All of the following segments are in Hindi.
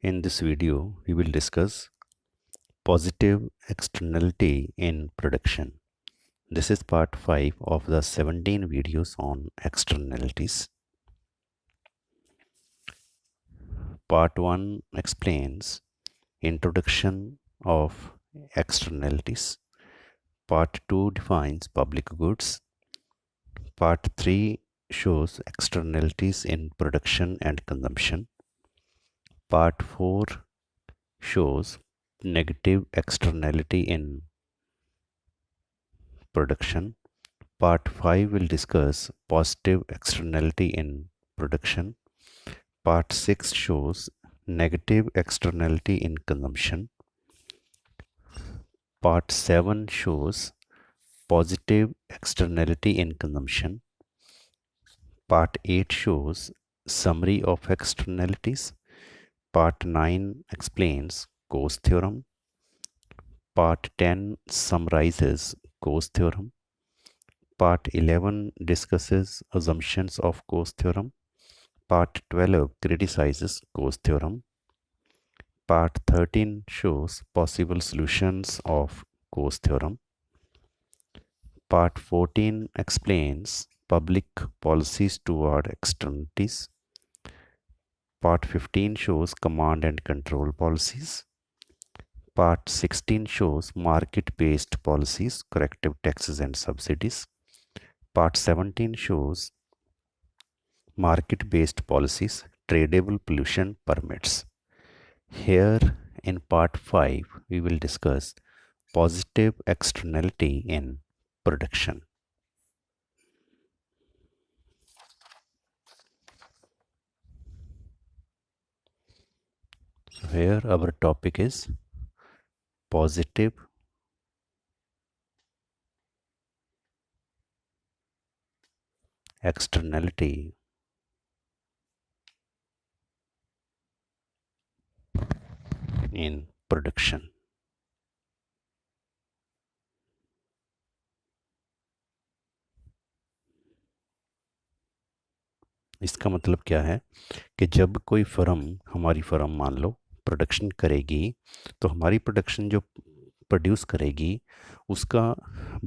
In this video, we will discuss positive externality in production. This is part 5 of the 17 videos on externalities. Part 1 explains introduction of externalities. Part 2 defines public goods. Part 3 shows externalities in production and consumption. Part 4 shows negative externality in production. Part 5 will discuss positive externality in production. Part 6 shows negative externality in consumption. Part 7 shows positive externality in consumption. Part 8 shows summary of externalities. Part 9 explains Coase theorem. Part 10 summarizes Coase theorem. Part 11 discusses assumptions of Coase theorem. Part 12 criticizes Coase theorem. Part 13 shows possible solutions of Coase theorem. Part 14 explains public policies toward externalities. Part 15 shows command and control policies. Part 16 shows market-based policies, corrective taxes and subsidies. Part 17 shows market-based policies, tradable pollution permits. Here in part 5, we will discuss positive externality in production. So here our topic is positive externality in production. इसका मतलब क्या है कि जब कोई फर्म, हमारी फर्म मान लो प्रोडक्शन करेगी, तो हमारी प्रोडक्शन जो प्रोड्यूस करेगी उसका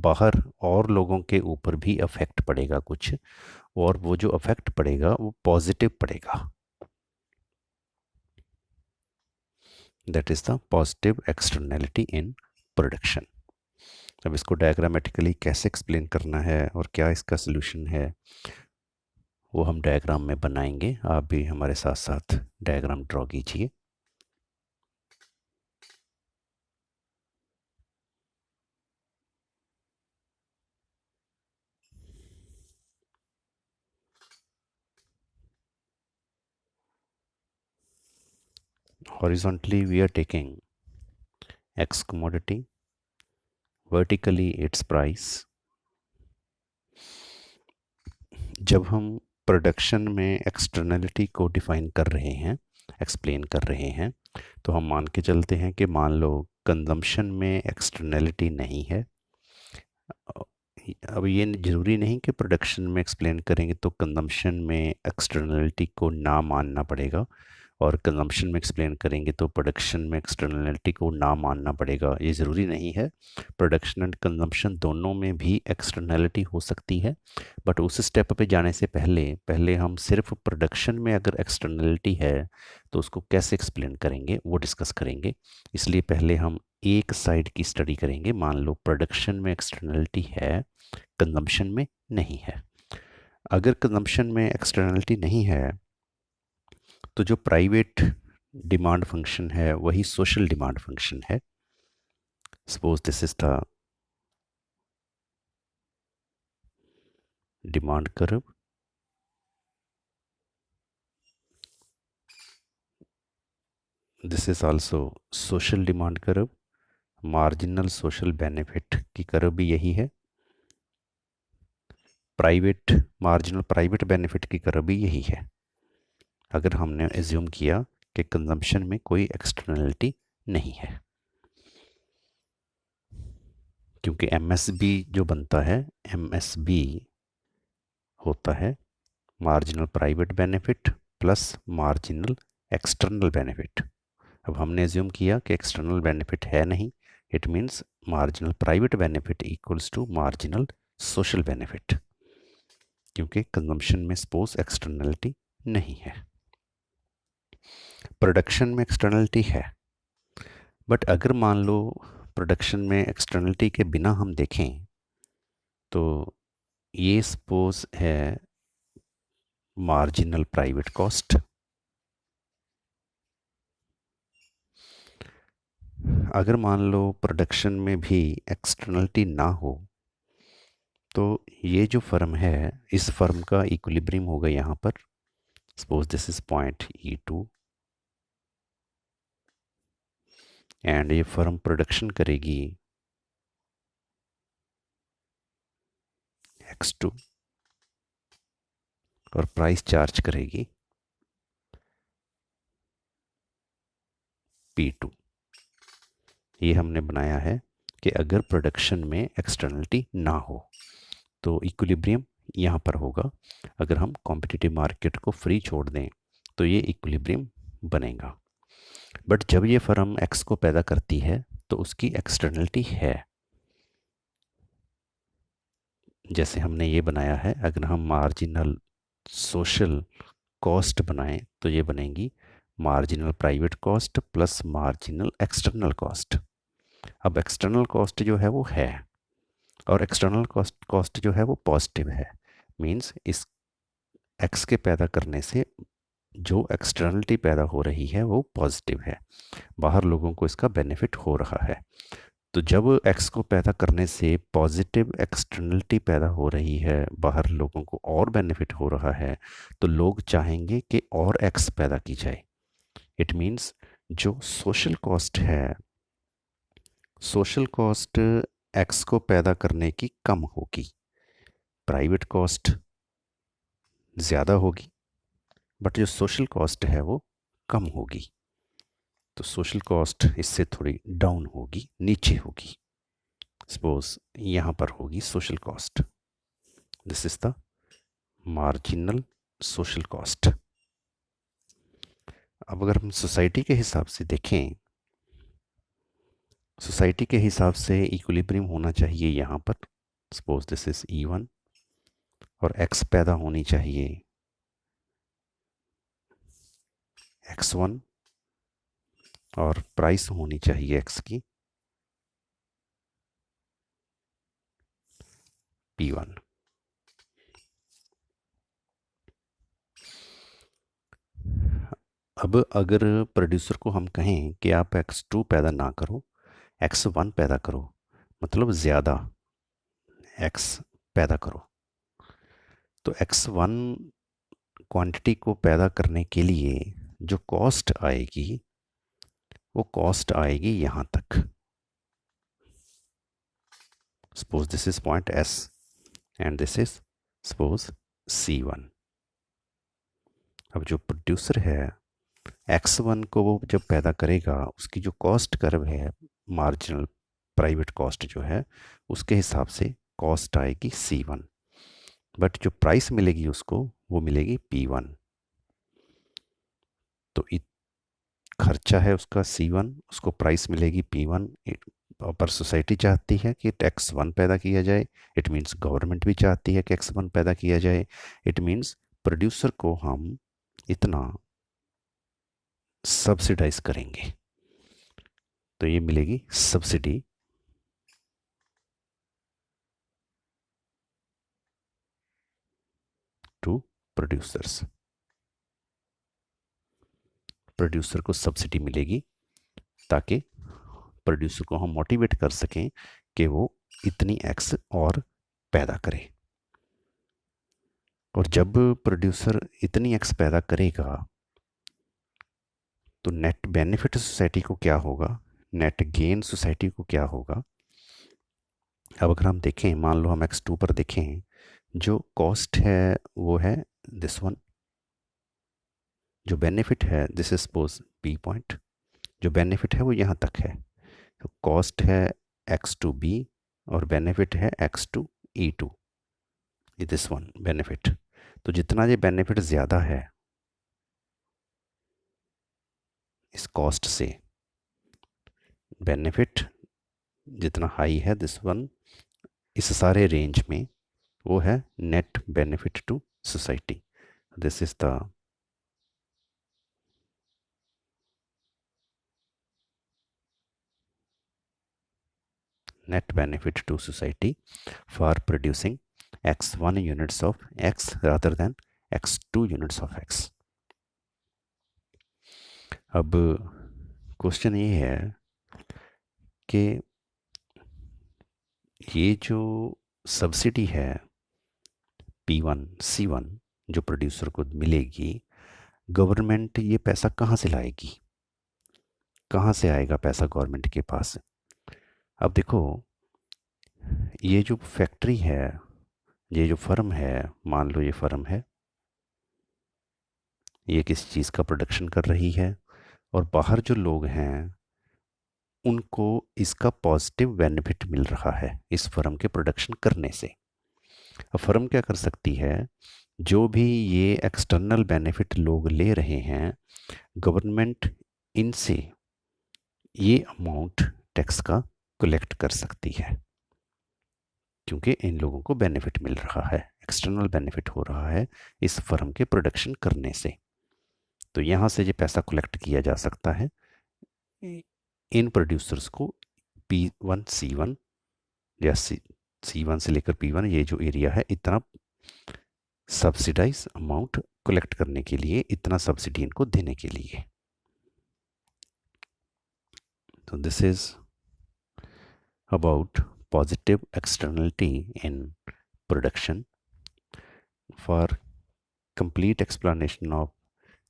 बाहर और लोगों के ऊपर भी अफेक्ट पड़ेगा कुछ, और वो जो अफेक्ट पड़ेगा वो पॉजिटिव पड़ेगा. That is the positive externality in production. अब इसको डायग्रामेटिकली कैसे एक्सप्लेन करना है और क्या इसका सोल्यूशन है वो हम डायग्राम में बनाएंगे. आप भी हमारे साथ साथ डायग्राम ड्रॉ कीजिए. Horizontally we are taking X commodity, vertically its price. जब हम प्रोडक्शन में एक्सटर्नलिटी को डिफाइन कर रहे हैं, एक्सप्लेन कर रहे हैं, तो हम मान के चलते हैं कि मान लो कंजम्पशन में एक्सटर्नलिटी नहीं है. अब ये ज़रूरी नहीं कि प्रोडक्शन में एक्सप्लेन करेंगे तो कंजम्पशन में एक्सटर्नलिटी को ना मानना पड़ेगा, और कंजम्पशन में एक्सप्लेन करेंगे तो प्रोडक्शन में एक्सटर्नलिटी को ना मानना पड़ेगा. ये ज़रूरी नहीं है. प्रोडक्शन एंड कंजम्पशन दोनों में भी एक्सटर्नलिटी हो सकती है. बट उस स्टेप पे जाने से पहले हम सिर्फ प्रोडक्शन में अगर एक्सटर्नलिटी है तो उसको कैसे एक्सप्लेन करेंगे वो डिस्कस करेंगे. इसलिए पहले हम एक साइड की स्टडी करेंगे. मान लो प्रोडक्शन में एक्सटर्नलिटी है, कंजम्पशन में नहीं है. अगर कंजम्पशन में एक्सटर्नलिटी नहीं है तो जो प्राइवेट डिमांड फंक्शन है वही सोशल डिमांड फंक्शन है. Suppose this is the demand curve. This is also social demand curve. Marginal social benefit की कर्व भी यही है. मार्जिनल प्राइवेट बेनिफिट की कर्व भी यही है. अगर हमने एज्यूम किया कि कंजम्पशन में कोई एक्सटर्नलिटी नहीं है, क्योंकि एमएसबी जो बनता है, एमएसबी होता है marginal private benefit plus marginal external benefit. अब हमने एज्यूम किया कि एक्सटर्नल बेनिफिट है नहीं, it means marginal private benefit equals to marginal social benefit, क्योंकि कंजम्पशन में सपोज एक्सटर्नलिटी नहीं है, प्रोडक्शन में एक्सटर्नलिटी है। बट अगर मान लो प्रोडक्शन में एक्सटर्नलिटी के बिना हम देखें तो ये सपोज है मार्जिनल प्राइवेट कॉस्ट। अगर मान लो प्रोडक्शन में भी एक्सटर्नलिटी ना हो तो ये जो फर्म है इस फर्म का इक्विलिब्रियम होगा यहाँ पर। Suppose this is point E2 and ये फर्म प्रोडक्शन करेगी X2 और प्राइस चार्ज करेगी P2। ये हमने बनाया है कि अगर प्रोडक्शन में एक्सटर्नलिटी ना हो तो इक्विलिब्रियम यहाँ पर होगा। अगर हम कॉम्पिटिटिव मार्केट को फ्री छोड़ दें तो ये इक्विलिब्रियम बनेगा। बट जब ये फर्म एक्स को पैदा करती है तो उसकी एक्सटर्नलिटी है। जैसे हमने ये बनाया है, अगर हम मार्जिनल सोशल कॉस्ट बनाएं तो ये बनेगी marginal private cost plus marginal external cost. अब एक्सटर्नल कॉस्ट जो है वो है और एक्सटर्नल कॉस्ट जो है वो पॉजिटिव है, मींस इस एक्स के पैदा करने से जो एक्सटर्नलिटी पैदा हो रही है वो पॉजिटिव है, बाहर लोगों को इसका बेनिफिट हो रहा है। तो जब एक्स को पैदा करने से पॉजिटिव एक्सटर्नलिटी पैदा हो रही है, बाहर लोगों को और बेनिफिट हो रहा है, तो लोग चाहेंगे कि और एक्स पैदा की जाए। इट मीन्स जो सोशल कॉस्ट है, सोशल कॉस्ट एक्स को पैदा करने की कम होगी, प्राइवेट कॉस्ट ज़्यादा होगी, बट जो सोशल कॉस्ट है वो कम होगी। तो सोशल कॉस्ट इससे थोड़ी डाउन होगी, नीचे होगी। सपोज यहाँ पर होगी social cost, this is the marginal social cost. अब अगर हम सोसाइटी के हिसाब से देखें, सोसाइटी के हिसाब से इक्विलिब्रियम होना चाहिए यहाँ पर। सपोज दिस इज E1 और एक्स पैदा होनी चाहिए X1 और प्राइस होनी चाहिए एक्स की P1। अब अगर प्रोड्यूसर को हम कहें कि आप X2 पैदा ना करो, X1 पैदा करो, मतलब ज़्यादा X पैदा करो, तो X1 क्वांटिटी को पैदा करने के लिए जो कॉस्ट आएगी वो कॉस्ट आएगी यहाँ तक। Suppose this is point S and this is suppose C1। अब जो प्रोड्यूसर है X1 को वो जब पैदा करेगा उसकी जो कॉस्ट कर्व है, मार्जिनल प्राइवेट कॉस्ट जो है, उसके हिसाब से कॉस्ट आएगी C1, बट जो प्राइस मिलेगी उसको वो मिलेगी P1। तो खर्चा है उसका C1, उसको प्राइस मिलेगी P1। पर सोसाइटी चाहती है कि X1 पैदा किया जाए, इट मीन्स गवर्नमेंट भी चाहती है कि X1 पैदा किया जाए। इट मीन्स प्रोड्यूसर को हम इतना सब्सिडाइज करेंगे, तो ये मिलेगी सब्सिडी टू प्रोड्यूसर्स। प्रोड्यूसर को सब्सिडी मिलेगी ताकि प्रोड्यूसर को हम मोटिवेट कर सकें कि वो इतनी एक्स और पैदा करे। और जब प्रोड्यूसर इतनी एक्स पैदा करेगा तो नेट बेनिफिट सोसाइटी को क्या होगा, नेट गेन सोसाइटी को क्या होगा। अब अगर हम देखें, मान लो हम X2 पर देखें, जो कॉस्ट है वो है दिस वन, जो बेनिफिट है this is suppose B point, जो बेनिफिट है वो यहाँ तक है। तो कॉस्ट है X2B और बेनिफिट है X2E2, ये दिस वन बेनिफिट। तो जितना ये बेनिफिट ज़्यादा है, इस इस कॉस्ट से, बेनिफिट जितना हाई है दिस वन, इस सारे रेंज में वो है net benefit to society. This is the net benefit to society for producing x1 units of x rather than x2 units of x. अब क्वेश्चन ये है कि ये जो सब्सिडी है P1 C1 जो प्रोड्यूसर को मिलेगी, गवर्नमेंट ये पैसा कहाँ से लाएगी, कहाँ से आएगा पैसा गवर्नमेंट के पास. अब देखो, ये जो फैक्ट्री है, ये जो फर्म है, मान लो ये फर्म है, ये किसी चीज़ का प्रोडक्शन कर रही है और बाहर जो लोग हैं उनको इसका पॉजिटिव बेनिफिट मिल रहा है इस फर्म के प्रोडक्शन करने से. अब फर्म क्या कर सकती है, जो भी ये एक्सटर्नल बेनिफिट लोग ले रहे हैं, गवर्नमेंट इनसे ये अमाउंट टैक्स का कलेक्ट कर सकती है, क्योंकि इन लोगों को बेनिफिट मिल रहा है, एक्सटर्नल बेनिफिट हो रहा है इस फर्म के प्रोडक्शन करने से. तो यहाँ से ये पैसा कलेक्ट किया जा सकता है इन प्रोड्यूसर्स को P1 C1 या C1 से लेकर P1 ये जो एरिया है, इतना सब्सिडाइज अमाउंट कलेक्ट करने के लिए, इतना सब्सिडी इनको देने के लिए. तो this is about positive externality in production. For complete explanation of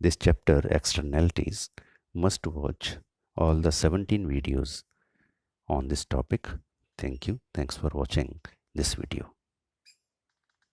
this chapter externalities, must watch all the 17 videos on this topic. Thank you. Thanks for watching this video.